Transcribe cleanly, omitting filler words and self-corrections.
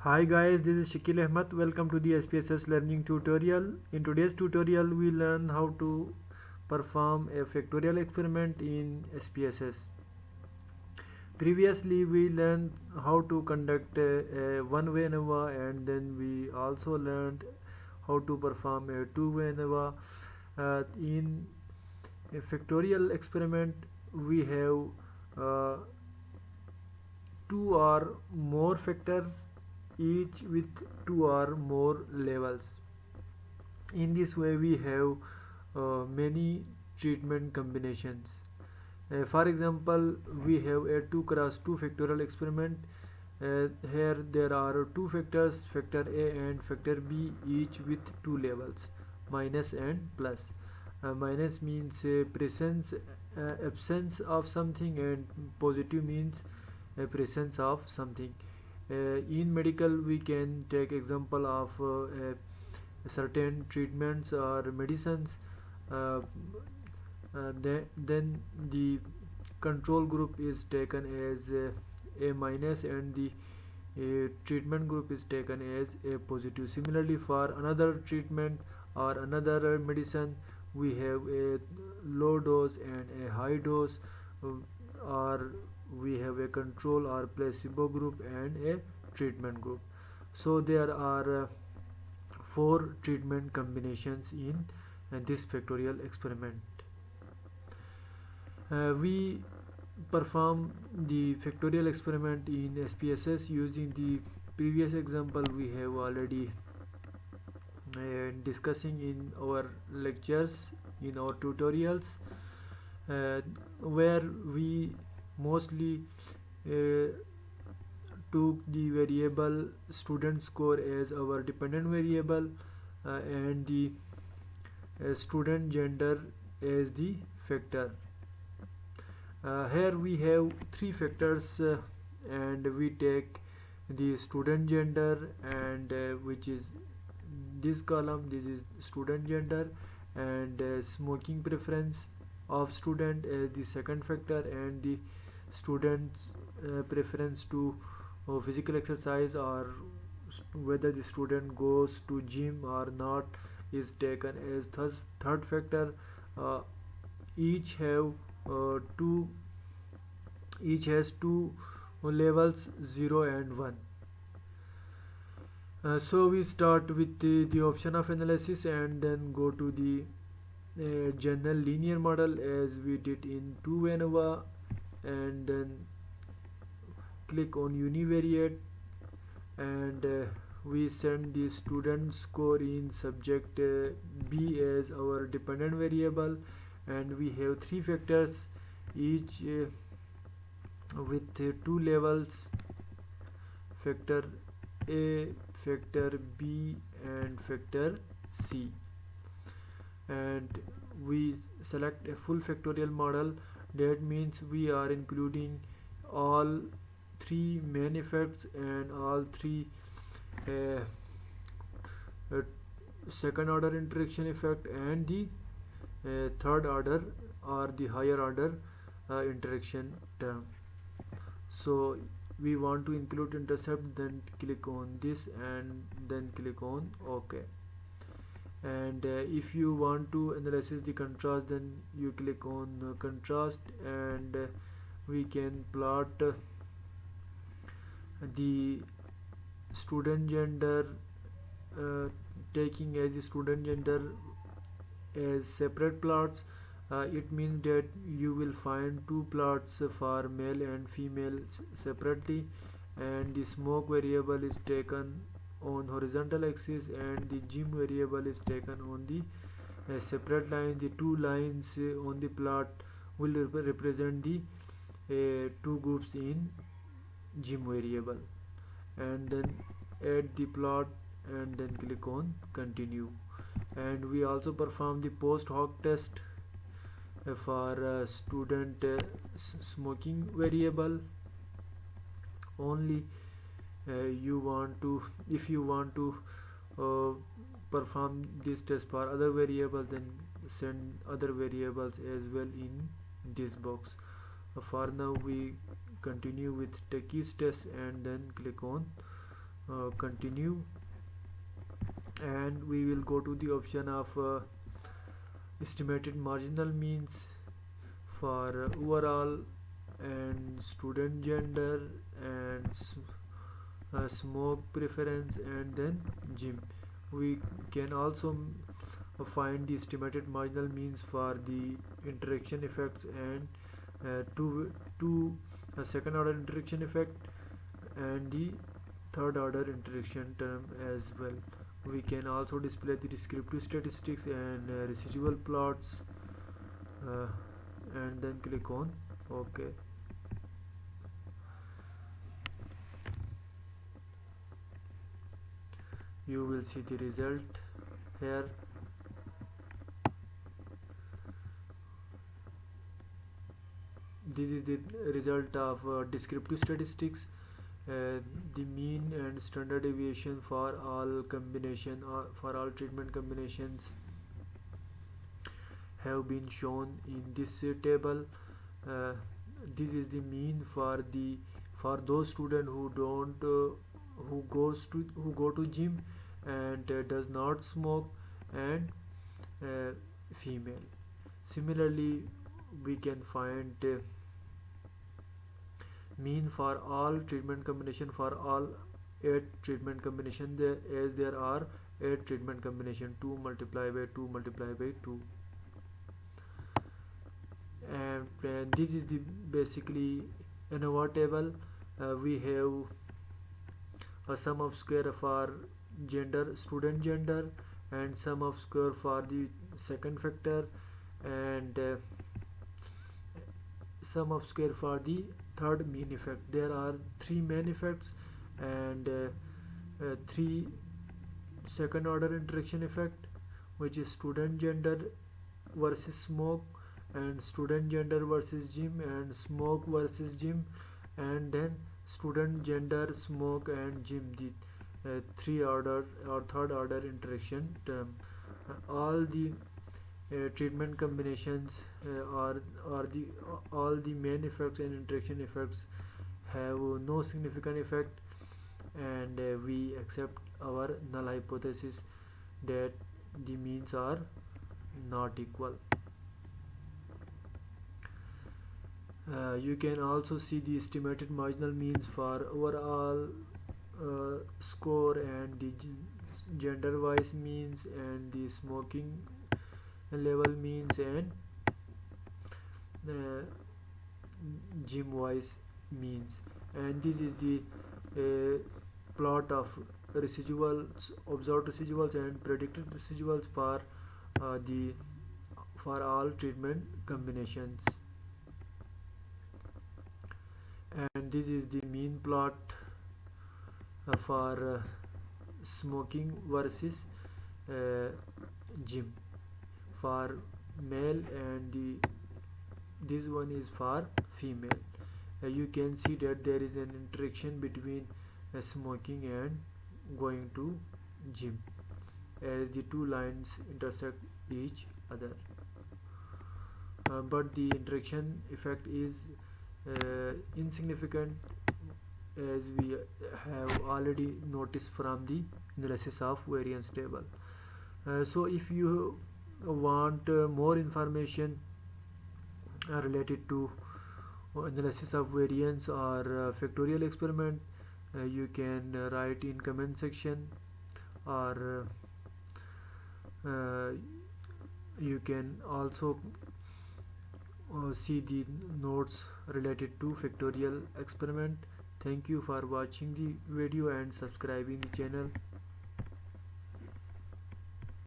Hi guys, this is Shakil Ahmed. Welcome to the SPSS learning tutorial. In today's tutorial, we learn how to perform a factorial experiment in SPSS. Previously, we learned how to conduct a one-way ANOVA, and then we also learned how to perform a two-way ANOVA. In a factorial experiment, we have uh, two or more factors, each with two or more levels. In this way, we have many treatment combinations. For example, we have a 2 cross 2 factorial experiment. Here there are two factors, factor A and factor B, each with two levels, minus and plus. Minus means absence of something, and positive means presence of something. In medical, we can take example of certain treatments or medicines. Uh, then the control group is taken as a minus, and the treatment group is taken as a positive. Similarly, for another treatment or another medicine, we have a low dose and a high dose, or we have a control or placebo group and a treatment group. So there are four treatment combinations in this factorial experiment. We perform the factorial experiment in SPSS using the previous example we have already discussing in our lectures, in our tutorials, uh, where we mostly uh, took the variable student score as our dependent variable, and the student gender as the factor. Here we have three factors, and we take the student gender, and which is this column. This is student gender, and smoking preference of student as the second factor, and the student's preference to physical exercise, or whether the student goes to gym or not, is taken as third factor. uh, each have two each has two levels, 0 and 1. So we start with the option of analysis, and then go to the general linear model as we did in 2 ANOVA, and then click on univariate, and we send the student score in subject B as our dependent variable, and we have three factors, each with two levels, factor A, factor B, and factor C. And we select a full factorial model. That means we are including all three main effects and all three uh, uh, second order interaction effect, and the third order or the higher order interaction term. So we want to include intercept, then click on this, and then click on OK. And if you want to analyze the contrast, then you click on contrast, and we can plot the student gender, uh, taking as the student gender as separate plots. It means that you will find two plots for male and female separately, and the smoke variable is taken on horizontal axis, and the gym variable is taken on the separate lines. The two lines on the plot will represent the two groups in gym variable, and then add the plot, and then click on continue. And we also perform the post hoc test for student smoking variable. Only you want to if you want to uh, perform this test for other variables, then send other variables as well in this box. For now, we continue with techies test, and then click on continue, and we will go to the option of estimated marginal means for overall and student gender and smoke preference, and then gym. We can also find the estimated marginal means for the interaction effects and two second order interaction effect and the third order interaction term as well. We can also display the descriptive statistics and residual plots, uh, and then click on OK. You will see the result here. This is the result of descriptive statistics. The mean and standard deviation for all combination or for all treatment combinations have been shown in this table. uh, this is the mean for those students who don't who go to gym and does not smoke and uh, female. Similarly, we can find mean for all treatment combination for all 8 treatment combination there, as there are 8 treatment combination, 2 multiplied by 2 multiplied by 2. And this is the basically ANOVA table. We have a sum of square for gender, student gender, and sum of square for the second factor, and sum of square for the third mean effect. There are 3 main effects and 3 second order interaction effect, which is student gender versus smoke, and student gender versus gym, and smoke versus gym, and then student gender, smoke, and gym, the three order or third order interaction term. All the treatment combinations or the all the main effects and interaction effects have no significant effect, and we accept our null hypothesis that the means are not equal. You can also see the estimated marginal means for overall score and the gender wise means and the smoking level means and uh, gym wise means. And this is the plot of residuals, observed residuals and predicted residuals the for all treatment combinations. And this is the mean plot for smoking versus uh, gym for male, and this one is for female. You can see that there is an interaction between smoking and going to gym, as the two lines intersect each other. But the interaction effect is insignificant, as we have already noticed from the analysis of variance table. So if you want more information related to analysis of variance or factorial experiment, you can write in comment section, or you can also see the notes related to factorial experiment. Thank you for watching the video and subscribing the channel.